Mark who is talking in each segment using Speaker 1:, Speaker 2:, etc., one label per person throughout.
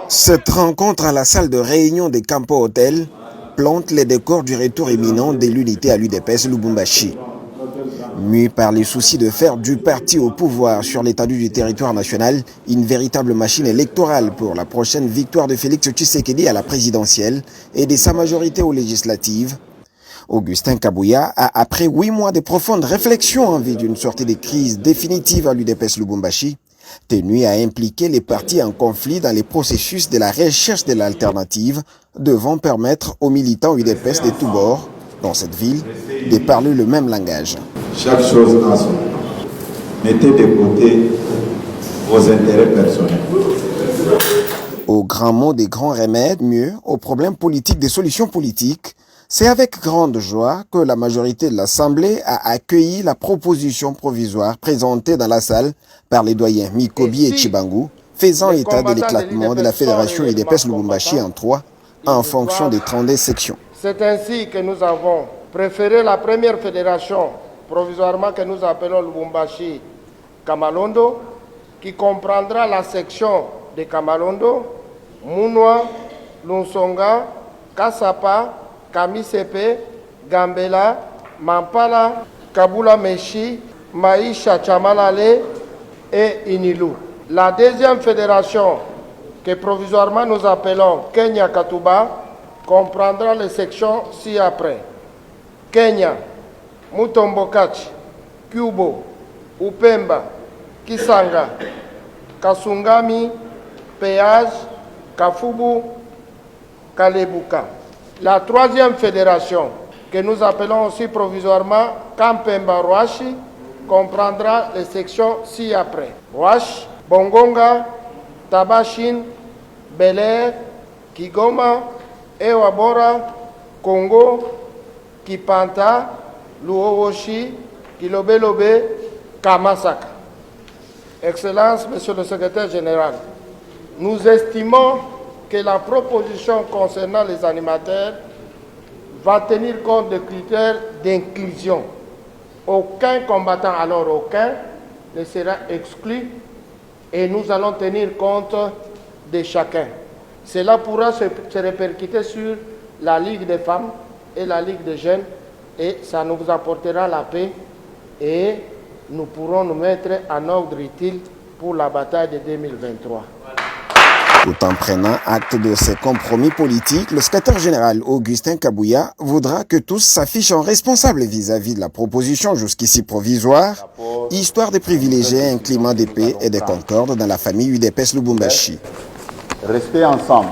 Speaker 1: Cette rencontre à la salle de réunion des Campo Hotel plante les décors du retour imminent de l'unité à l'UDPS Lubumbashi. Mue par les soucis de faire du parti au pouvoir sur l'étendue du territoire national une véritable machine électorale pour la prochaine victoire de Félix Tshisekedi à la présidentielle et de sa majorité aux législatives, Augustin Kabouya a, après 8 mois de profondes réflexions en vue d'une sortie de crise définitive à l'UDPS Lubumbashi, tenu à impliquer les partis en conflit dans les processus de la recherche de l'alternative, devant permettre aux militants UDPS de tous bords, dans cette ville, de parler le même langage.
Speaker 2: Chaque chose en son temps. Mettez de côté vos intérêts personnels.
Speaker 1: Au grand mot des grands remèdes, mieux, aux problèmes politiques des solutions politiques, c'est avec grande joie que la majorité de l'Assemblée a accueilli la proposition provisoire présentée dans la salle par les doyens Mikobi et Chibangu, faisant état de l'éclatement de la fédération UDPS Lubumbashi en 3, en fonction des 32 sections.
Speaker 3: C'est ainsi que nous avons préféré la première fédération, provisoirement que nous appelons Lubumbashi Kamalondo, qui comprendra la section de Kamalondo, Mounwa, Lunsonga, Kasapa, Kamisepe, Gambela, Mampala, Kabula Meshi, Maïcha Chamalale et Inilou. La deuxième fédération, que provisoirement nous appelons Kenya Katuba, comprendra les sections ci-après. Kenya, Mutombokachi, Kubo, Upemba, Kisanga, Kasungami, Péage, Kafubu, Kalebuka. La troisième fédération, que nous appelons aussi provisoirement Kampemba Rwashi, comprendra les sections ci-après. Rwash, Bongonga, Tabashin, Bel-Air, Kigoma, Ewabora, Congo, Kipanta, Luowoshi, Kilobelobe, Kamasaka. Excellence, Monsieur le Secrétaire général, nous estimons que la proposition concernant les animateurs va tenir compte de critères d'inclusion. Aucun combattant, alors aucun, ne sera exclu et nous allons tenir compte de chacun. Cela pourra se répercuter sur la Ligue des femmes et la Ligue des jeunes et ça nous apportera la paix et nous pourrons nous mettre en ordre utile pour la bataille de 2023.
Speaker 1: Tout en prenant acte de ces compromis politiques, le secrétaire général Augustin Kabouya voudra que tous s'affichent en responsables vis-à-vis de la proposition jusqu'ici provisoire, histoire de privilégier un climat de paix et de concorde dans la famille UDPS Lubumbashi.
Speaker 2: Restez ensemble,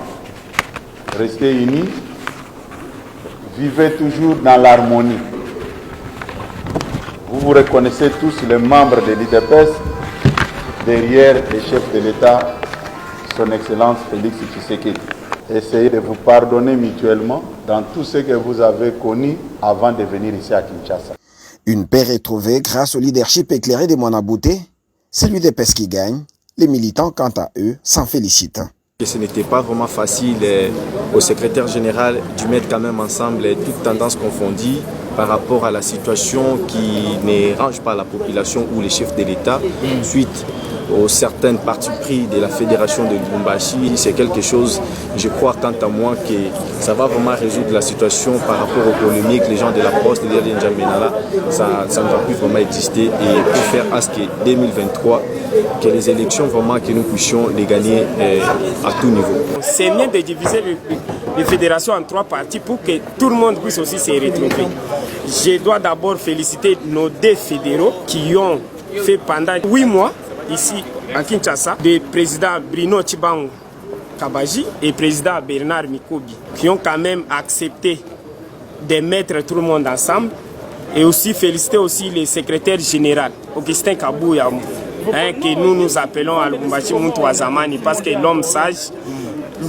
Speaker 2: restez unis, vivez toujours dans l'harmonie. Vous vous reconnaissez tous les membres de l'UDPS derrière le chef de l'État, Son Excellence Félix Tshisekedi. Essayez de vous pardonner mutuellement dans tout ce que vous avez connu avant de venir ici à Kinshasa.
Speaker 1: Une paix retrouvée grâce au leadership éclairé de Mwanabouté, c'est l'UDPS qui gagne. Les militants, quant à eux, s'en félicitent.
Speaker 4: Ce n'était pas vraiment facile au secrétaire général de mettre quand même ensemble toutes tendances confondues par rapport à la situation qui ne range pas la population ou les chefs de l'État suite aux certaines parties pris de la fédération de Lubumbashi. C'est quelque chose, je crois quant à moi, que ça va vraiment résoudre la situation par rapport aux polémiques. Les gens de la poste, les gens de N'Djamena, ça ne va plus vraiment exister et pour faire à ce que 2023, que les élections vraiment que nous puissions les gagner à tout niveau.
Speaker 5: C'est bien de diviser les fédérations en 3 parties pour que tout le monde puisse aussi se retrouver. Je dois d'abord féliciter nos 2 fédéraux qui ont fait pendant 8 mois ici à Kinshasa, le président Bruno Chibangu Kabaji et le président Bernard Mikobi, qui ont quand même accepté de mettre tout le monde ensemble. Et aussi féliciter aussi le secrétaire général, Augustin Kabouya, que nous appelons à Lubumbashi Muntouazamani, parce que l'homme sage,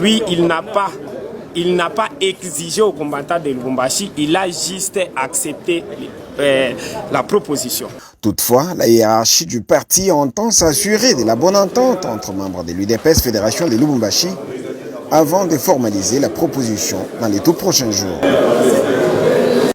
Speaker 5: lui, il n'a pas exigé aux combattants de Lubumbashi, il a juste accepté la proposition.
Speaker 1: Toutefois, la hiérarchie du parti entend s'assurer de la bonne entente entre membres de l'UDPS Fédération de Lubumbashi avant de formaliser la proposition dans les tout prochains jours.